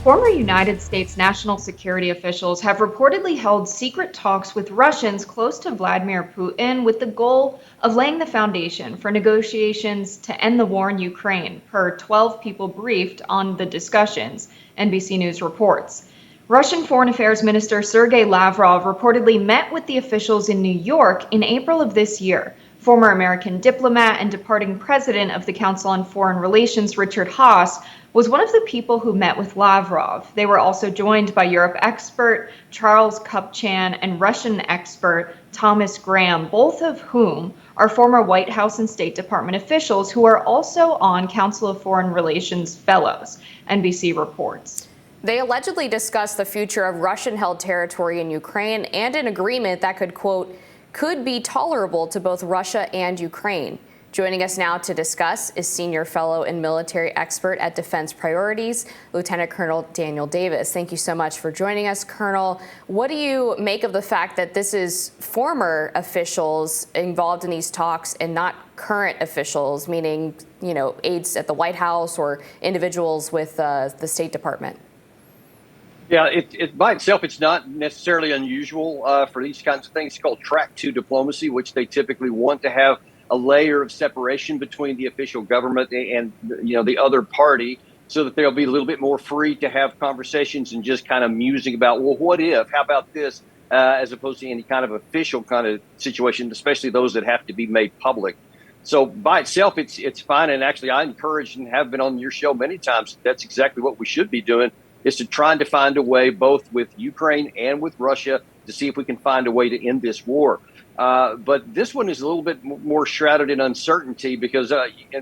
Former United States national security officials have reportedly held secret talks with Russians close to Vladimir Putin with the goal of laying the foundation for negotiations to end the war in Ukraine, per 12 people briefed on the discussions, NBC News reports. Russian Foreign Affairs Minister Sergei Lavrov reportedly met with the officials in New York in April of this year. Former American diplomat and departing president of the Council on Foreign Relations, Richard Haass, was one of the people who met with Lavrov. They were also joined by Europe expert Charles Kupchan and Russian expert Thomas Graham, both of whom are former White House and State Department officials who are also on Council of Foreign Relations fellows, NBC reports. They allegedly discussed the future of Russian-held territory in Ukraine and an agreement that could be tolerable to both Russia and Ukraine. Joining us now to discuss is senior fellow and military expert at Defense Priorities, Lieutenant Colonel Daniel Davis. Thank you so much for joining us, Colonel. What do you make of the fact that this is former officials involved in these talks and not current officials, meaning, aides at the White House or individuals with the State Department? Yeah, it by itself, it's not necessarily unusual for these kinds of things. It's called track two diplomacy, which they typically want to have a layer of separation between the official government and the other party, so that they'll be a little bit more free to have conversations and just kind of musing about, well, what if, how about this, as opposed to any kind of official kind of situation, especially those that have to be made public. So by itself, it's fine. And actually, I encourage and have been on your show many times. That's exactly what we should be doing, is to trying to find a way, both with Ukraine and with Russia, to see if we can find a way to end this war. But this one is a little bit more shrouded in uncertainty, because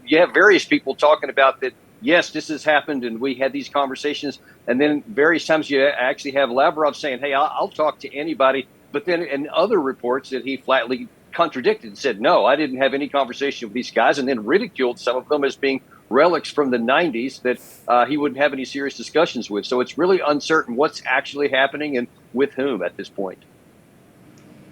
you have various people talking about that, yes, this has happened and we had these conversations. And then various times you actually have Lavrov saying, hey, I'll talk to anybody. But then in other reports that he flatly contradicted and said, no, I didn't have any conversation with these guys, and then ridiculed some of them as being relics from the 90s that he wouldn't have any serious discussions with. So it's really uncertain what's actually happening and with whom at this point.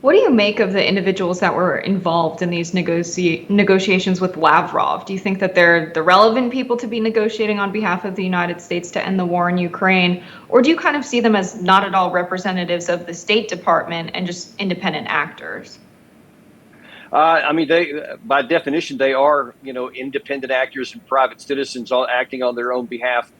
What do you make of the individuals that were involved in these negotiations with Lavrov? Do you think that they're the relevant people to be negotiating on behalf of the United States to end the war in Ukraine? Or do you kind of see them as not at all representatives of the State Department and just independent actors? They, by definition, they are, independent actors and private citizens all acting on their own behalf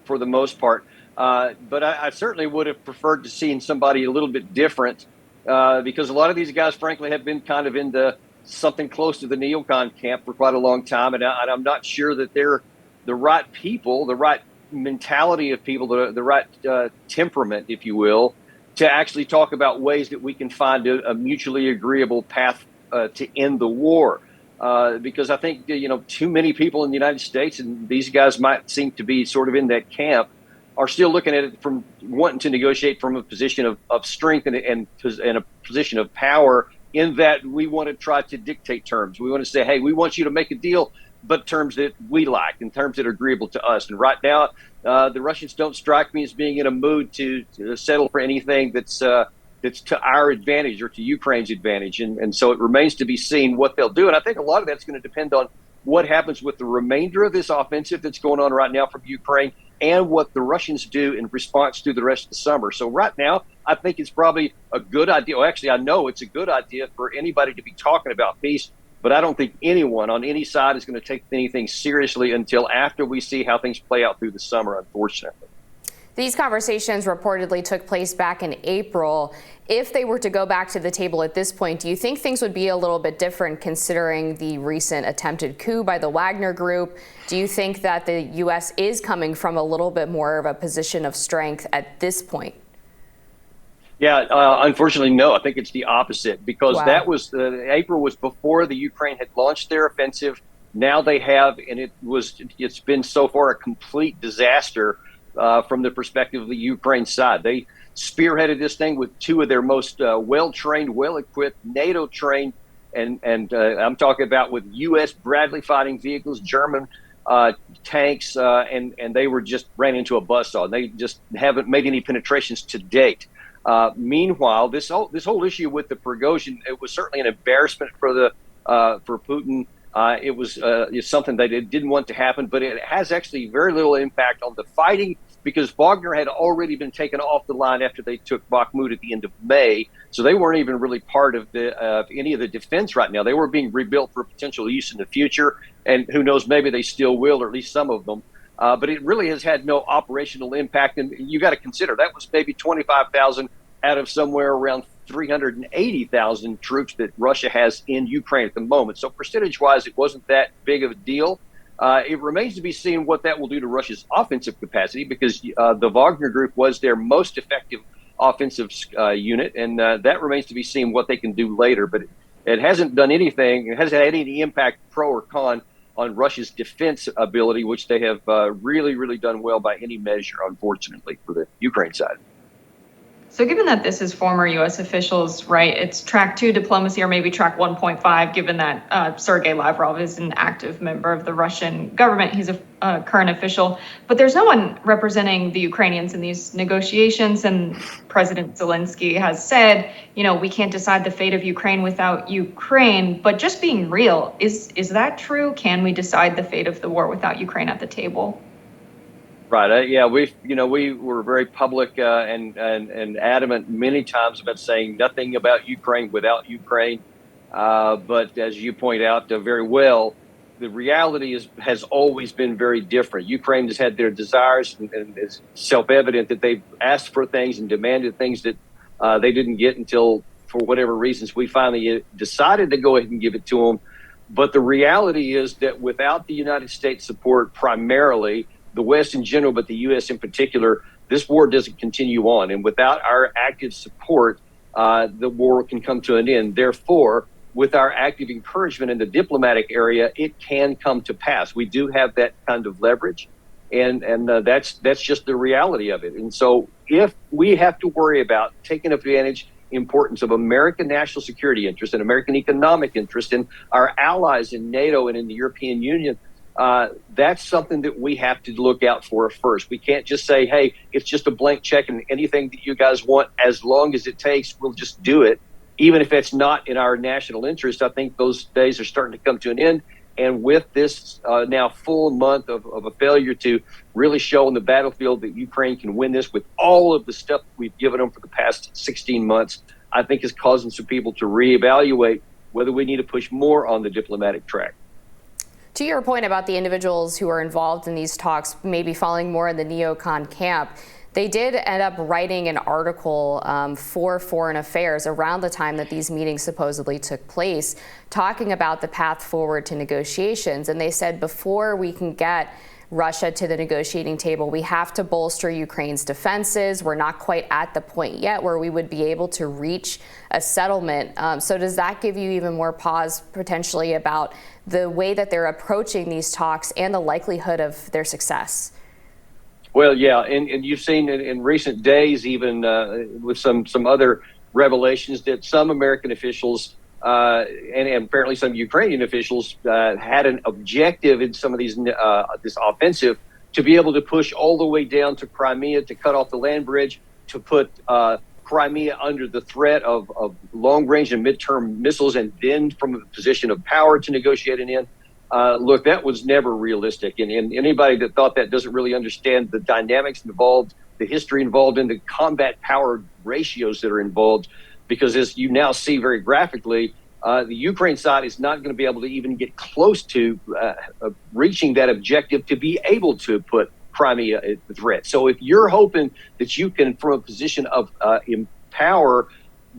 for the most part. But I certainly would have preferred to see somebody a little bit different, because a lot of these guys, frankly, have been kind of into something close to the neocon camp for quite a long time. And I'm not sure that they're the right people, the right mentality of people, the right temperament, if you will, to actually talk about ways that we can find a mutually agreeable path to end the war, because I think too many people in the United States, and these guys might seem to be sort of in that camp, are still looking at it from wanting to negotiate from a position of strength and a position of power, in that we want to try to dictate terms. We want to say, hey, we want you to make a deal, but terms that we like and terms that are agreeable to us. And right now, the Russians don't strike me as being in a mood to settle for anything that's to our advantage or to Ukraine's advantage. And so it remains to be seen what they'll do. And I think a lot of that's going to depend on what happens with the remainder of this offensive that's going on right now from Ukraine, and what the Russians do in response to the rest of the summer. So right now, I think it's probably a good idea. Well, actually, I know it's a good idea for anybody to be talking about peace, but I don't think anyone on any side is going to take anything seriously until after we see how things play out through the summer, unfortunately. These conversations reportedly took place back in April. If they were to go back to the table at this point, do you think things would be a little bit different, considering the recent attempted coup by the Wagner Group? Do you think that the U.S. is coming from a little bit more of a position of strength at this point? Yeah, unfortunately, no. I think it's the opposite, because Wow. that was April was before the Ukraine had launched their offensive. Now they have, and it's been so far a complete disaster from the perspective of the Ukraine side. They spearheaded this thing with two of their most well-trained, well-equipped, NATO-trained, and I'm talking about with U.S. Bradley fighting vehicles, German tanks, and they were just ran into a buzzsaw. They just haven't made any penetrations to date. Meanwhile, this whole issue with the Prigozhin, it was certainly an embarrassment for Putin It was something that it didn't want to happen, but it has actually very little impact on the fighting because Wagner had already been taken off the line after they took Bakhmut at the end of May. So they weren't even really part of any of the defense right now. They were being rebuilt for potential use in the future. And who knows, maybe they still will, or at least some of them. But it really has had no operational impact. And you got to consider that was maybe 25,000 out of somewhere around 380,000 troops that Russia has in Ukraine at the moment. So percentage-wise, it wasn't that big of a deal. It remains to be seen what that will do to Russia's offensive capacity because the Wagner Group was their most effective offensive unit, and that remains to be seen what they can do later. But it hasn't done anything. It hasn't had any impact, pro or con, on Russia's defense ability, which they have really, really done well by any measure, unfortunately, for the Ukraine side. So given that this is former U.S. officials, right, it's track 2 diplomacy or maybe track 1.5, given that Sergei Lavrov is an active member of the Russian government. He's a current official. But there's no one representing the Ukrainians in these negotiations. And President Zelensky has said, we can't decide the fate of Ukraine without Ukraine. But just being real, is that true? Can we decide the fate of the war without Ukraine at the table? Right. Yeah, we were very public and adamant many times about saying nothing about Ukraine without Ukraine. But as you point out very well, the reality has always been very different. Ukraine has had their desires, and it's self-evident that they've asked for things and demanded things that they didn't get until, for whatever reasons, we finally decided to go ahead and give it to them. But the reality is that without the United States support primarily, the West in general, but the U.S. in particular, this war doesn't continue on. And without our active support, the war can come to an end. Therefore, with our active encouragement in the diplomatic area, it can come to pass. We do have that kind of leverage, and that's just the reality of it. And so if we have to worry about taking advantage importance of American national security interest and American economic interest and our allies in NATO and in the European Union, that's something that we have to look out for first. We can't just say, hey, it's just a blank check and anything that you guys want, as long as it takes, we'll just do it. Even if it's not in our national interest, I think those days are starting to come to an end. And with this now full month of a failure to really show on the battlefield that Ukraine can win this with all of the stuff we've given them for the past 16 months, I think is causing some people to reevaluate whether we need to push more on the diplomatic track. To your point about the individuals who are involved in these talks maybe falling more in the neocon camp, they did end up writing an article for Foreign Affairs around the time that these meetings supposedly took place, talking about the path forward to negotiations. And they said before we can get Russia to the negotiating table, we have to bolster Ukraine's defenses. We're not quite at the point yet where we would be able to reach a settlement. So does that give you even more pause potentially about the way that they're approaching these talks and the likelihood of their success? Well, yeah, and you've seen in recent days, even with some other revelations, that some American officials and apparently some Ukrainian officials had an objective in some of these this offensive to be able to push all the way down to Crimea, to cut off the land bridge, to put Crimea under the threat of long-range and midterm missiles, and then from a position of power to negotiate an end. Look, that was never realistic. And anybody that thought that doesn't really understand the dynamics involved, the history involved, and the combat power ratios that are involved. Because as you now see very graphically, the Ukraine side is not going to be able to even get close to reaching that objective to be able to put Crimea at the threat. So if you're hoping that you can, from a position of power,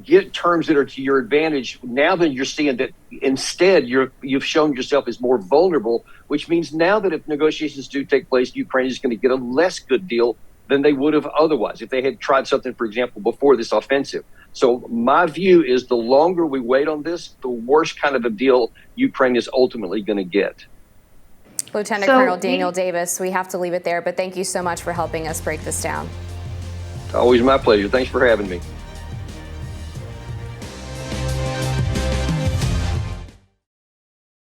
get terms that are to your advantage, now that you're seeing that instead you've shown yourself as more vulnerable, which means now that if negotiations do take place, Ukraine is going to get a less good deal than they would have otherwise if they had tried something, for example, before this offensive. So my view is the longer we wait on this, the worse kind of a deal Ukraine is ultimately going to get. Lieutenant Colonel Daniel Davis, we have to leave it there, but thank you so much for helping us break this down. Always my pleasure. Thanks for having me.